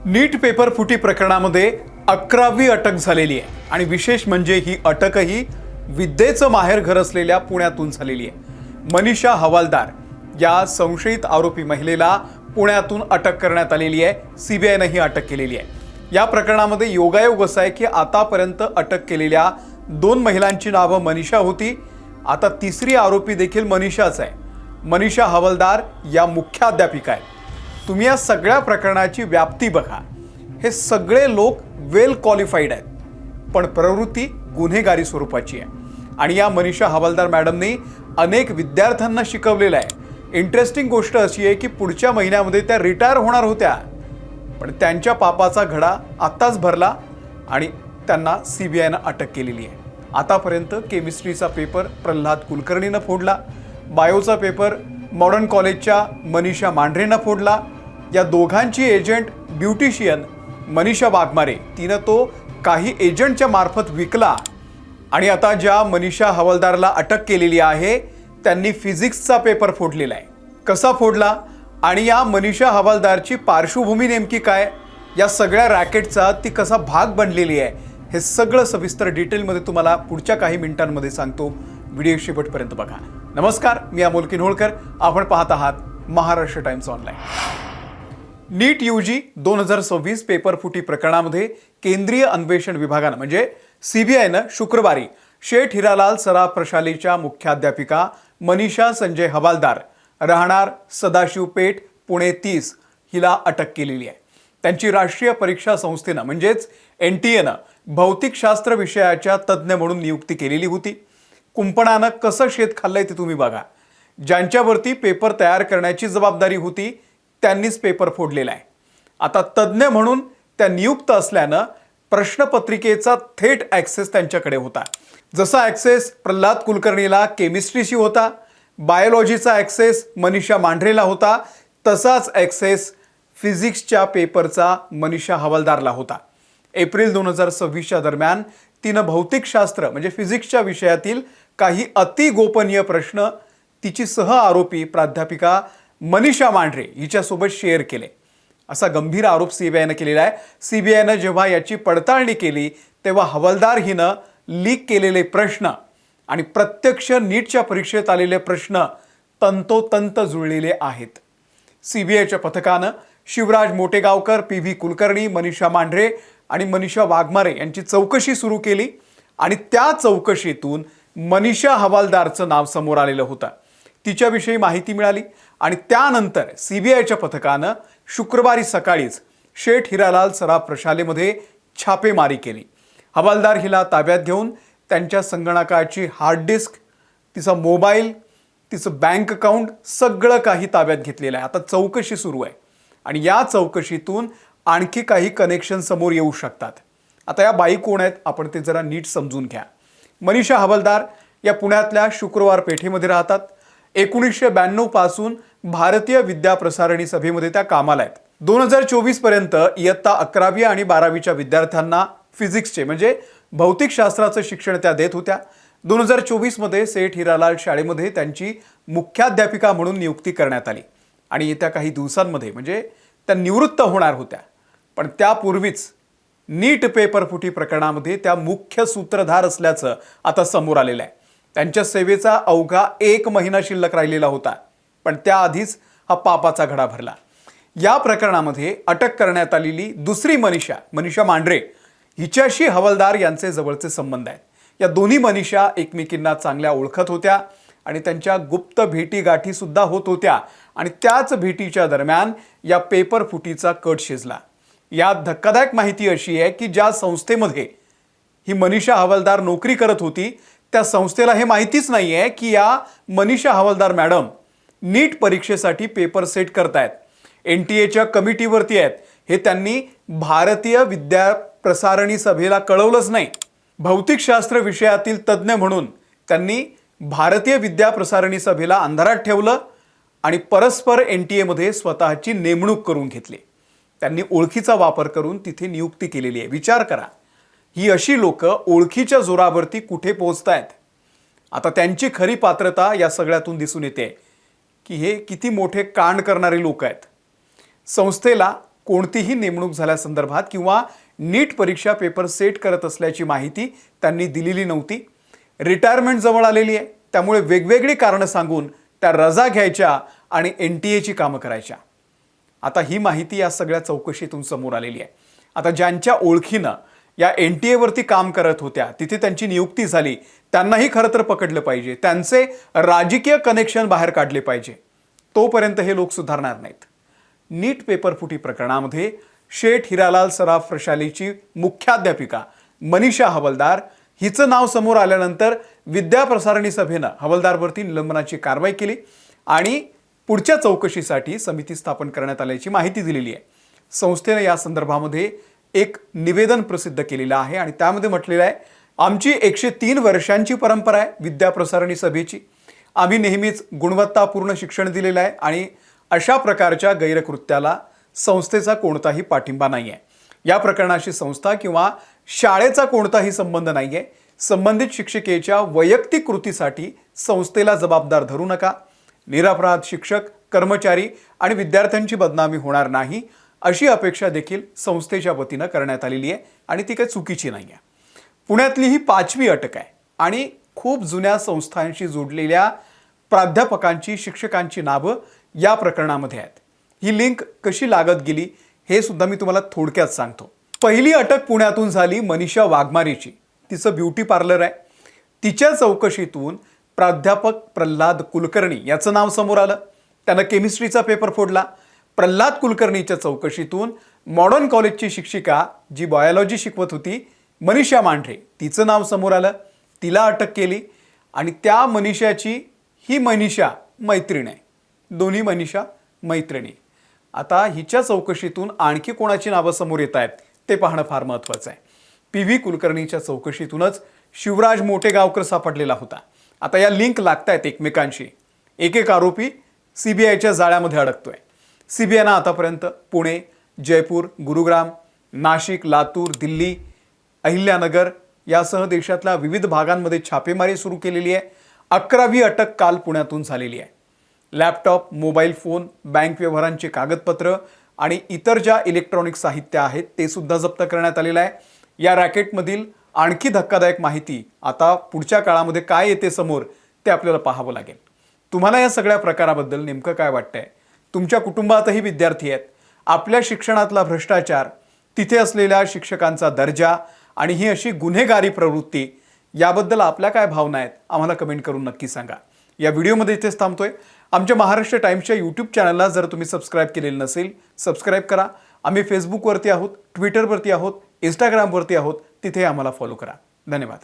नीट paper फुटी प्रकरणामध्ये 11वी अटक झालेली आहे आणि विशेष म्हणजे ही अटकही विद्येचं माहेर घर असलेल्या पुण्यातून झालेली आहे। मनीषा हवालदार या संशयित आरोपी महिलेला पुण्यातून अटक करण्यात आलेली आहे। सीबीआयने ही अटक केलेली आहे। या प्रकरणामध्ये योगायोग असा आहे की आतापर्यंत अटक केलेल्या 2 महिलांची नावं मनीषा होती। आता तिसरी आरोपी देखील मनीषाच आहे। मनीषा हवालदार या मुख्याध्यापिका आहेत। तुम्ही या सगळ्या प्रकरणाची व्याप्ती बघा। हे सगळे लोक वेल क्वालिफाईड आहेत, पण प्रवृत्ती गुन्हेगारी स्वरूपाची आहे। आणि या मनीषा हवालदार मॅडमनी अनेक विद्यार्थ्यांना शिकवलेलं आहे। इंटरेस्टिंग गोष्ट अशी आहे की पुढच्या महिन्यामध्ये त्या रिटायर होणार होत्या, पण त्यांच्या पापाचा घडा आत्ताच भरला आणि त्यांना सीबीआयने अटक केलेली आहे। आतापर्यंत केमिस्ट्रीचा पेपर प्रल्हाद कुलकर्णीनं फोडला, बायोचा पेपर मॉडर्न कॉलेजच्या मनीषा मांढरेनं फोडला। या दोघांची एजंट ब्युटिशियन मनीषा वाघमारे, तिनं तो काही एजंटच्या मार्फत विकला। आणि आता ज्या मनीषा हवालदारला अटक केलेली आहे त्यांनी फिजिक्सचा पेपर फोडलेला आहे। कसा फोडला आणि या मनीषा हवालदारची पार्श्वभूमी नेमकी काय, या सगळ्या रॅकेटचा ती कसा भाग बनलेली आहे, हे सगळं सविस्तर डिटेलमध्ये तुम्हाला पुढच्या काही मिनिटांमध्ये सांगतो। व्हिडिओ शेवटपर्यंत बघा। नमस्कार, मी अमोल किन्होळकर, आपण पाहत आहात महाराष्ट्र टाइम्स ऑनलाईन। नीट यूजी 2026 पेपर फुटी प्रकरणामध्ये केंद्रीय अन्वेषण विभागानं म्हणजे सीबीआयनं शुक्रवारी शेठ हिरालाल सराफ प्रशालेच्या मुख्याध्यापिका मनीषा संजय हवालदार, राहणार सदाशिव पेठ, पुणे 30 हिला अटक केलेली आहे। त्यांची राष्ट्रीय परीक्षा संस्थेनं म्हणजेच NTAनं भौतिकशास्त्र विषयाच्या तज्ज्ञ म्हणून नियुक्ती केलेली होती। कुंपणानं कसं शेत खाल्लंय ते तुम्ही बघा। ज्यांच्यावरती पेपर तयार करण्याची जबाबदारी होती त्यांनीच पेपर फोडलेला आहे। आता तज्ज्ञ म्हणून त्या नियुक्त असल्यानं प्रश्नपत्रिकेचा थेट ॲक्सेस त्यांच्याकडे होता। जसा ॲक्सेस प्रल्हाद कुलकर्णीला केमिस्ट्रीशी होता, बायोलॉजीचा ॲक्सेस मनीषा मांढरेला होता, तसाच ॲक्सेस फिजिक्सच्या पेपरचा मनीषा हवालदारला होता। एप्रिल 2026च्या दरम्यान तिनं भौतिकशास्त्र म्हणजे फिजिक्सच्या विषयातील काही अतिगोपनीय प्रश्न तिची सह आरोपी प्राध्यापिका मनीषा मांढरे हिच्यासोबत शेअर केले, असा गंभीर आरोप सीबीआयने केलेला आहे। सीबीआयने जेव्हा याची पडताळणी केली तेव्हा हवालदार हिनं लीक केलेले प्रश्न आणि प्रत्यक्ष नीटच्या परीक्षेत आलेले प्रश्न तंतोतंत जुळलेले आहेत। सीबीआयच्या पथकानं शिवराज मोटेगावकर, PV कुलकर्णी, मनीषा मांढरे आणि मनीषा वाघमारे यांची चौकशी सुरू केली आणि त्या चौकशीतून मनीषा हवालदारचं नाव समोर आलेलं होतं। तिच्याविषयी माहिती मिळाली आणि त्यानंतर सीबीआयच्या पथकानं शुक्रवारी सकाळीच शेठ हिरालाल सराफ प्रशालेमध्ये छापेमारी केली। हवालदार हिला ताब्यात घेऊन त्यांच्या संगणकाची हार्ड डिस्क, तिचा मोबाईल, तिचं बँक अकाउंट सगळं काही ताब्यात घेतलेलं आहे। आता चौकशी सुरू आहे आणि या चौकशीतून आणखी काही कनेक्शन समोर येऊ शकतात। आता या बाई कोण आहेत आपण ते जरा नीट समजून घ्या। मनीषा हवालदार या पुण्यातल्या शुक्रवार पेठेमध्ये राहतात। 1992 पासून भारतीय विद्या प्रसारणी सभेमध्ये त्या कामाला आहेत। 2024 पर्यंत इयत्ता 11वी आणि 12वीच्या विद्यार्थ्यांना फिजिक्सचे म्हणजे भौतिकशास्त्राचं शिक्षण त्या देत होत्या। 2024 मध्ये सेठ हिरालाल शाळेमध्ये त्यांची मुख्याध्यापिका म्हणून नियुक्ती करण्यात आली आणि येत्या काही दिवसांमध्ये म्हणजे त्या निवृत्त होणार होत्या। पण त्यापूर्वीच नीट पेपर फुटी प्रकरणामध्ये त्या मुख्य सूत्रधार असल्याचं आता समोर आलेलं आहे। त्यांच्या सेवेचा अवघा 1 महिना शिल्लक राहिलेला होता, पण त्याआधीच हा पापाचा घडा भरला। या प्रकरणामध्ये अटक करण्यात आलेली दुसरी मनीषा मांढरे हिच्याशी हवालदार यांचे जवळचे संबंध आहेत। या दोन्ही मनीषा एकमेकींना चांगल्या ओळखत होत्या आणि त्यांच्या गुप्त भेटीगाठी सुद्धा होत होत्या आणि त्याच भेटीच्या दरम्यान या पेपर फुटीचा कट शिजला। यात धक्कादायक माहिती अशी आहे की ज्या संस्थेमध्ये ही मनीषा हवालदार नोकरी करत होती त्या संस्थेला हे माहितीच नाही आहे की या मनीषा हवालदार मॅडम नीट परीक्षेसाठी पेपर सेट करतायत, NTA कमिटीवरती आहेत, हे त्यांनी भारतीय विद्या प्रसारणी सभेला कळवलंच नाही। भौतिकशास्त्र विषयातील तज्ज्ञ म्हणून त्यांनी भारतीय विद्या प्रसारणी सभेला अंधारात ठेवलं आणि परस्पर NTA मध्ये स्वतःची नेमणूक करून घेतली। त्यांनी ओळखीचा वापर करून तिथे नियुक्ती केलेली आहे। विचार करा, ही अशी लोक ओळखीच्या जोरावरती कुठे पोहोचतायत। आता त्यांची खरी पात्रता या सगळ्यातून दिसून येते की हे किती मोठे कांड करणारे लोक आहेत। संस्थेला कोणतीही नेमणूक झाल्यासंदर्भात किंवा नीट परीक्षा पेपर सेट करत असल्याची माहिती त्यांनी दिलेली नव्हती. रिटायरमेंट जवळ आलेली आहे, त्यामुळे वेगवेगळी कारणं सांगून त्या रजा घ्यायच्या आणि NTA कामं करायच्या. आता ही माहिती या सगळ्या चौकशीतून समोर आलेली आहे. आता ज्यांच्या ओळखीनं या NTA वरती काम करत होत्या, तिथे त्यांची नियुक्ती झाली, त्यांनाही खरं तर पकडलं पाहिजे, त्यांचे राजकीय कनेक्शन बाहेर काढले पाहिजे. तोपर्यंत हे लोक सुधारणार नाहीत. नीट पेपर फुटी प्रकरणामध्ये शेठ हिरालाल सराफ प्रशालेची मुख्याध्यापिका मनीषा हवालदार हिचं नाव समोर आल्यानंतर विद्या प्रसारणी सभेनं हवालदारवरती निलंबनाची कारवाई केली आणि पुढच्या चौकशीसाठी समिती स्थापन करण्यात आल्याची माहिती दिलेली आहे. संस्थेनं या संदर्भामध्ये एक निवेदन प्रसिद्ध केलेलं आहे आणि त्यामध्ये म्हटलेलं आहे, आमची 103 वर्षांची परंपरा आहे विद्या प्रसारणी सभेची. आम्ही नेहमीच गुणवत्तापूर्ण शिक्षण दिलेलं आहे आणि अशा प्रकारच्या गैरकृत्याला संस्थेचा कोणताही पाठिंबा नाही आहे. या प्रकरणाशी संस्था किंवा शाळेचा कोणताही संबंध नाही आहे. संबंधित शिक्षिकेच्या वैयक्तिक कृतीसाठी संस्थेला जबाबदार धरू नका. निरपराध शिक्षक, कर्मचारी आणि विद्यार्थ्यांची बदनामी होणार नाही अशी अपेक्षा देखील संस्थेच्या वतीनं करण्यात आलेली आहे आणि ती काही चुकीची नाही आहे. पुण्यातली ही 5वी अटक आहे आणि खूप जुन्या संस्थांशी जोडलेल्या प्राध्यापकांची, शिक्षकांची नावं या प्रकरणामध्ये आहेत. ही लिंक कशी लागत गेली हे सुद्धा मी तुम्हाला थोडक्यात सांगतो. पहिली अटक पुण्यातून झाली मनीषा वाघमारेची. तिचं ब्युटी पार्लर आहे. तिच्या चौकशीतून प्राध्यापक प्रल्हाद कुलकर्णी याचं नाव समोर आलं. त्यानं केमिस्ट्रीचा पेपर फोडला. प्रल्हाद कुलकर्णीच्या चौकशीतून मॉडर्न कॉलेजची शिक्षिका जी बायोलॉजी शिकवत होती मनीषा मांढरे, तिचं नाव समोर आलं. तिला अटक केली आणि त्या मनीषाची ही मनीषा मैत्रीण आहे. दोन्ही मनीषा मैत्रिणी. आता हिच्या चौकशीतून आणखी कोणाची नावं समोर येत आहेत ते पाहणं फार महत्त्वाचं आहे. PV कुलकर्णीच्या चौकशीतूनच शिवराज मोटेगावकर सापडलेला होता. आता या लिंक लागतायत एकमेकांशी. एक आरोपी CBIच्या जाळ्यामध्ये अडकतोय. CBIनं आतापर्यंत पुणे, जयपूर, गुरुग्राम, नाशिक, लातूर, दिल्ली, अहिल्यानगर यासह देशातल्या विविध भागांमध्ये छापेमारी सुरू केलेली आहे. 11वी अटक काल पुण्यातून झालेली आहे. लॅपटॉप, मोबाईल फोन, बँक व्यवहारांची कागदपत्र आणि इतर ज्या इलेक्ट्रॉनिक साहित्य आहेत ते सुद्धा जप्त करण्यात आलेलं आहे. या रॅकेटमधील आणखी धक्कादायक माहिती आता पुढच्या काळामध्ये काय येते समोर ते आपल्याला पाहावं लागेल. तुम्हाला या सगळ्या प्रकाराबद्दल नेमकं काय वाटतंय? तुमच्या कुटुंबातही विद्यार्थी आहेत. आपल्या शिक्षणातला भ्रष्टाचार, तिथे असलेल्या शिक्षकांचा दर्जा आणि ही अशी गुन्हेगारी प्रवृत्ती याबद्दल आपल्या काय भावना आहेत आम्हाला कमेंट करून नक्की सांगा. या व्हिडिओमध्ये इथेच थांबतोय. आमच्या महाराष्ट्र टाइम्सच्या यूट्यूब चॅनलला जर तुम्ही सबस्क्राईब केलेलं नसेल, सबस्क्राईब करा. आम्ही फेसबुकवरती आहोत, ट्विटरवरती आहोत, इंस्टाग्रामवरती आहोत, तिथे आम्हाला फॉलो करा. धन्यवाद.